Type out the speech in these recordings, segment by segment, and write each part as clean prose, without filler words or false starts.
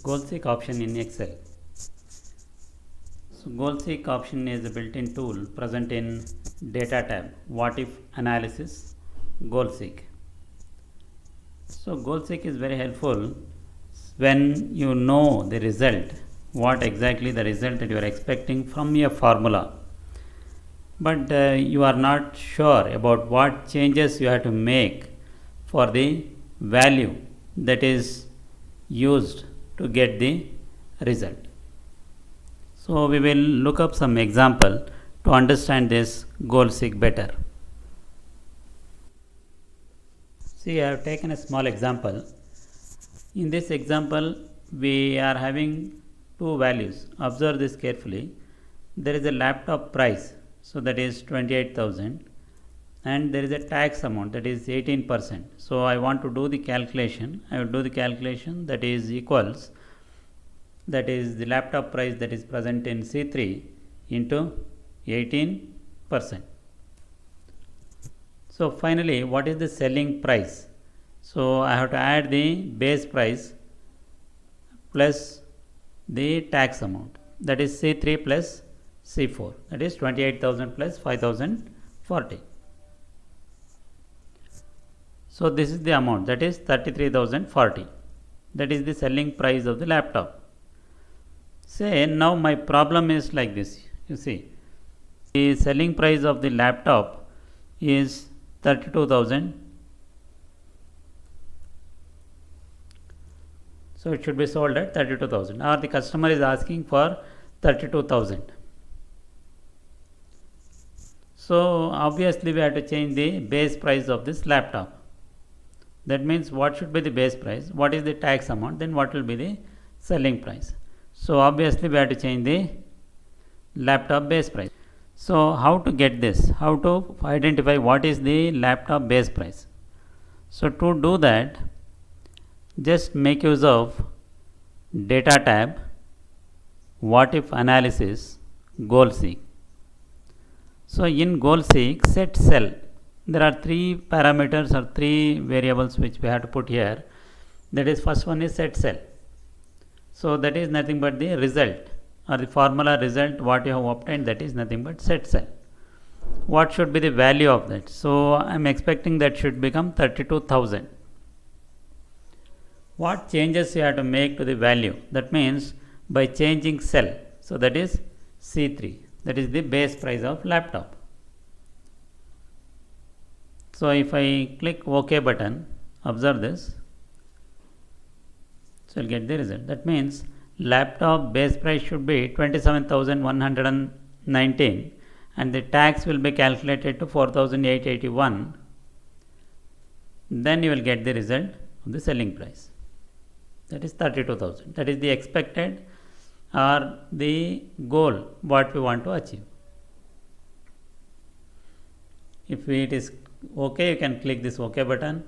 Goal-seek option in Excel. So Goal-seek option is a built-in tool present in Data tab. What if analysis Goal-seek. So Goal-seek is very helpful when you know the result, what exactly the result that you are expecting from a formula, but you are not sure about what changes you have to make for the value that is used to get the result. So we will look up some example to understand this Goal-seek better. See, I have taken a small example. In this example, we are having two values. Observe this carefully. There is a laptop price, so that is 28,000, and there is a tax amount, that is 18%. So I want to do the calculation. I will do the calculation, that is equals, that is the laptop price that is present in C3 into 18%. So finally, what is the selling price? So I have to add the base price plus the tax amount, that is C3 plus C4, that is 28,000 plus 5,040. So this is the amount, that is 33,040. That is the selling price of the laptop. Say now my problem is like this. You see, the selling price of the laptop is 32,000. So it should be sold at 32,000, or the customer is asking for 32,000. So obviously we have to change the base price of this laptop. That means what should be the base price, what is the tax amount, then what will be the selling price. So obviously we have to change the laptop base price. So how to get this? How to identify what is the laptop base price? So to do that, just make use of Data tab, What if analysis, Goal-seek. So in Goal-seek, set cell. There are three parameters or three variables which we have to put here. That is, first one is set cell. So that is nothing but the result or the formula result what you have obtained, that is nothing but set cell. What should be the value of that? So I am expecting that should become 32,000. What changes you have to make to the value? That means by changing cell. So that is C3, that is the base price of laptop. So if I click OK button, observe this. So you will get the result. That means laptop base price should be 27,119 and the tax will be calculated to 4,881. Then you will get the result of the selling price, that is 32,000. That is the expected or the goal what we want to achieve. If it is OK, you can click this OK button,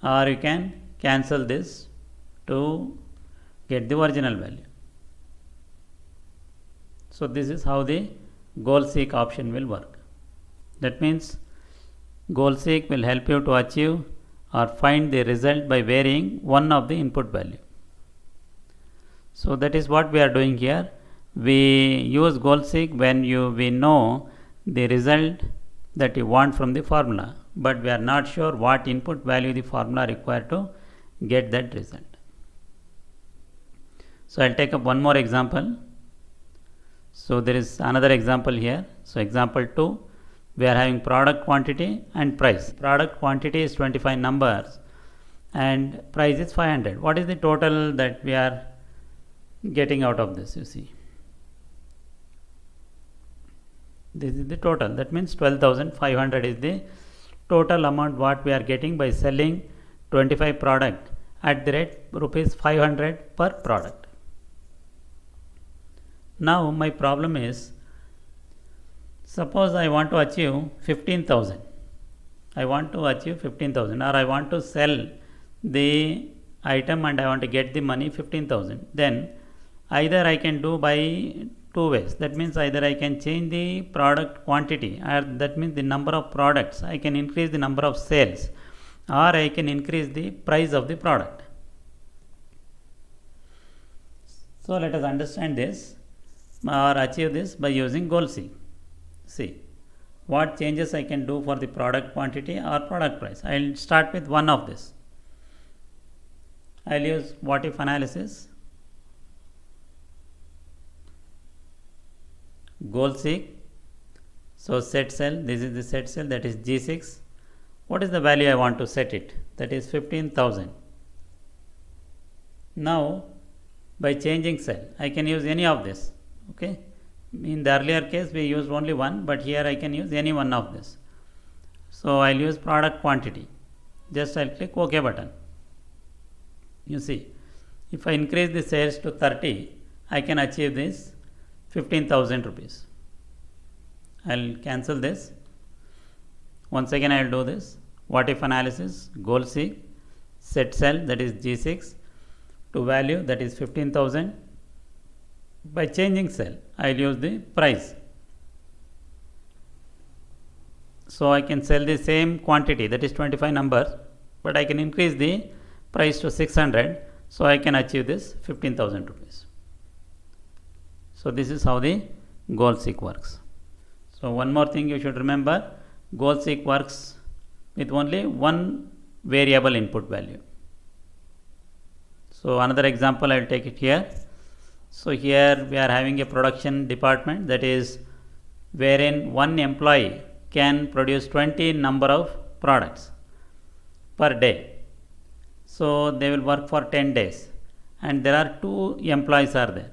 or you can cancel this to get the original value. So this is how the Goal-seek option will work. That means Goal-seek will help you to achieve or find the result by varying one of the input value. So that is what we are doing here. We use Goal-seek when we know the result that you want from the formula, but we are not sure what input value the formula required to get that result. So I will take up one more example. So there is another example here. So example 2, we are having product quantity and price. Product quantity is 25 numbers and price is 500. What is the total that we are getting out of this? You see, this is the total. That means 12,500 is the total amount what we are getting by selling 25 product at the rate rupees 500 per product. Now my problem is, suppose I want to achieve 15,000. I want to achieve 15,000, or I want to sell the item and I want to get the money 15,000. Then either I can do by two ways. That means either I can change the product quantity, or that means the number of products. I can increase the number of sales, or I can increase the price of the product. So let us understand this or achieve this by using goal seek. See what changes I can do for the product quantity or product price. I will start with one of this. I will use what if analysis, goal seek. So set cell, this is the set cell, that is G6. What is the value I want to set it? That is 15,000. Now by changing cell I can use any of this. Okay, in the earlier case we used only one, but here I can use any one of this. So I will use product quantity. Just I will click OK button. You see, if I increase the sales to 30, I can achieve this 15,000 rupees. I will cancel this. Once again I will do this. What if analysis, goal seek, set cell, that is G6, to value, that is 15,000. By changing cell I will use the price. So I can sell the same quantity, that is 25 numbers, but I can increase the price to 600, so I can achieve this 15,000 rupees. So this is how the goal seek works. So one more thing you should remember, goal seek works with only one variable input value. So another example I will take it here. So here we are having a production department, that is wherein one employee can produce 20 number of products per day. So they will work for 10 days and there are 2 employees are there.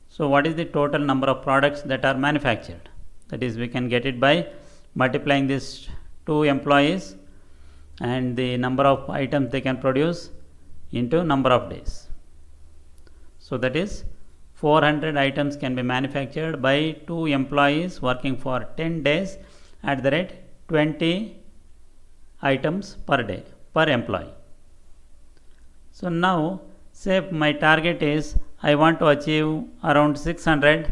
So what is the total number of products that are manufactured? That is, we can get it by multiplying these 2 employees and the number of items they can produce into number of days. So that is 400 items can be manufactured by 2 employees working for 10 days at the rate 20 items per day per employee. So now say my target is I want to achieve around 600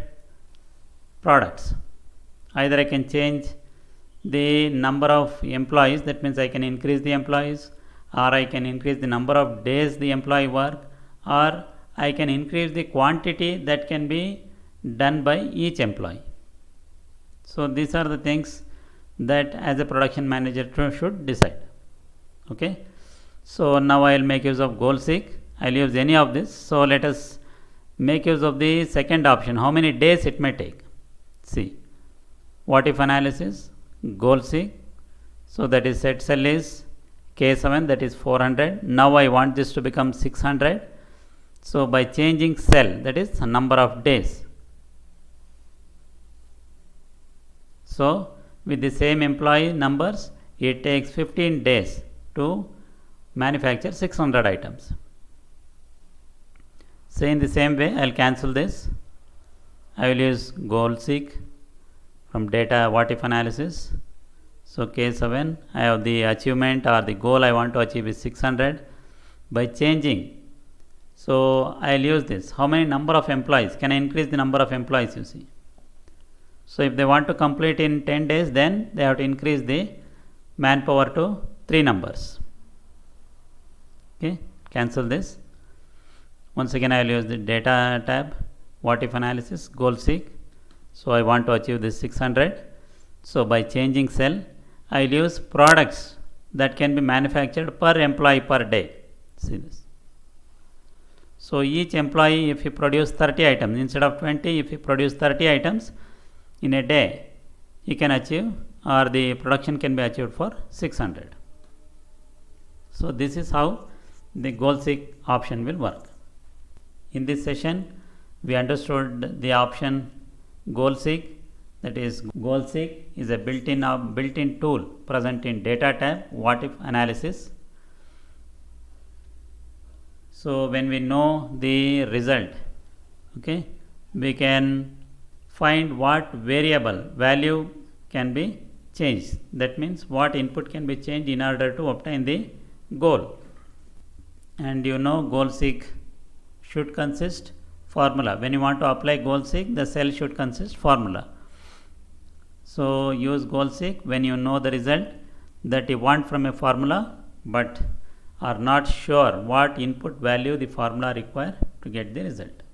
products. Either I can change the number of employees, that means I can increase the employees, or I can increase the number of days the employee work, or I can increase the quantity that can be done by each employee. So these are the things that as a production manager should decide. Okay. So now I will make use of goal seek. I will use any of this. So let us make use of the second option, how many days it may take. See, what if analysis, goal seek. So that is set cell is K7, that is 400. Now I want this to become 600. So by changing cell, that is a number of days. So with the same employee numbers, it takes 15 days to manufacture 600 items. So in the same way, I will cancel this. I will use goal seek from data what if analysis. So K7, I have the achievement or the goal I want to achieve is 600. By changing, so I will use this. How many number of employees? Can I increase the number of employees, you see? So if they want to complete in 10 days, then they have to increase the manpower to 3 numbers. Okay, cancel this. Once again I will use the data tab, what if analysis, goal seek. So I want to achieve this 600. So by changing cell, I will use products that can be manufactured per employee per day. See this. So each employee, if he produce 30 items instead of 20, if he produce 30 items in a day, he can achieve, or the production can be achieved for 600. So this is how the goal seek option will work. In this session, we understood the option goal seek, that is goal seek is a built-in tool present in data tab what if analysis. So when we know the result, okay, we can find what variable value can be changed. That means what input can be changed in order to obtain the goal. And you know goal seek should consist formula. When you want to apply goal seek, the cell should consist formula. So use goal seek when you know the result that you want from a formula but are not sure what input value the formula require to get the result.